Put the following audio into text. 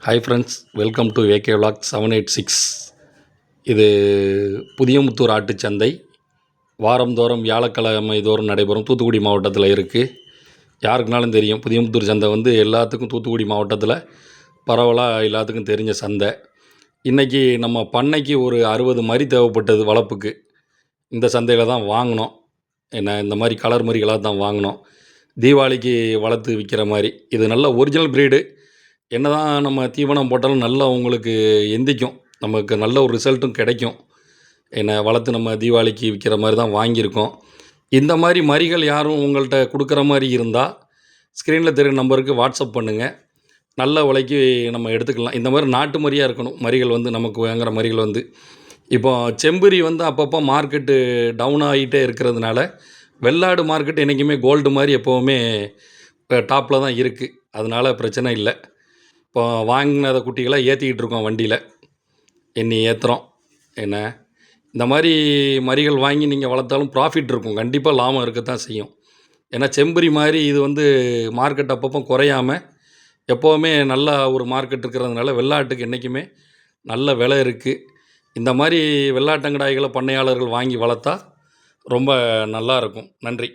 Hi friends, welcome to AK vlog 786. இது புதியமுத்தூர் ஆட்டுச்சந்தை. வாரந்தோறும் வியாழக்கிழமை தோறும் நடைபெறும். தூத்துக்குடி மாவட்டத்தில் இருக்குது. யாருக்குனாலும் தெரியும், புதியமுத்தூர் சந்தை வந்து எல்லாத்துக்கும் தூத்துக்குடி மாவட்டத்தில் பரவலாக எல்லாத்துக்கும் தெரிஞ்ச சந்தை. இன்றைக்கி நம்ம பண்ணைக்கு ஒரு 60 மரி தேவைப்பட்டது வளர்ப்புக்கு. இந்த சந்தையில் தான் வாங்கினோம். இந்த மாதிரி கலர் மரிகளாக தான் வாங்கினோம். தீபாவளிக்கு வளர்த்து விற்கிற மாதிரி. இது நல்ல ஒரிஜினல் ப்ரீடு. என்ன தான் நம்ம தீவனம் போட்டாலும் நல்லா உங்களுக்கு எந்திக்கும். நமக்கு நல்ல ஒரு ரிசல்ட்டும் கிடைக்கும். வளர்த்து நம்ம தீபாவளிக்கு விற்கிற மாதிரி தான் வாங்கியிருக்கோம். இந்த மாதிரி மரிகள் யாரும் உங்கள்கிட்ட கொடுக்குற மாதிரி இருந்தால் ஸ்க்ரீனில் தெரிகிற நம்பருக்கு வாட்ஸ்அப் பண்ணுங்கள். நல்ல விலைக்கு நம்ம எடுத்துக்கலாம். இந்த மாதிரி நாட்டு மரியாக இருக்கணும். மரிகள் வந்து நமக்கு வாங்குகிற மரிகள் வந்து இப்போ செம்பரி வந்து அப்பப்போ மார்க்கெட்டு டவுன் ஆகிட்டே இருக்கிறதுனால வெள்ளாடு மார்க்கெட் என்றைக்குமே கோல்டு மாதிரி எப்போவுமே டாப்பில் தான் இருக்குது. அதனால் பிரச்சனை இல்லை. இப்போ வாங்கினத குட்டிகளை ஏற்றிக்கிட்டு இருக்கோம் வண்டியில். ஏற்றுறோம். இந்த மாதிரி மரிகள் வாங்கி நீங்கள் வளர்த்தாலும் ப்ராஃபிட் இருக்கும். கண்டிப்பாக லாபம் இருக்கத்தான் செய்யும். ஏன்னா செம்பரி மாதிரி இது வந்து மார்க்கெட் அப்பப்போ குறையாமல் எப்போவுமே நல்ல ஒரு மார்க்கெட் இருக்கிறதுனால வெள்ளாட்டுக்கு என்றைக்குமே நல்ல விலை இருக்குது. இந்த மாதிரி வெள்ளாட்டங்கடாய்களை பண்ணையாளர்கள் வாங்கி வளர்த்தா ரொம்ப நல்லாயிருக்கும். நன்றி.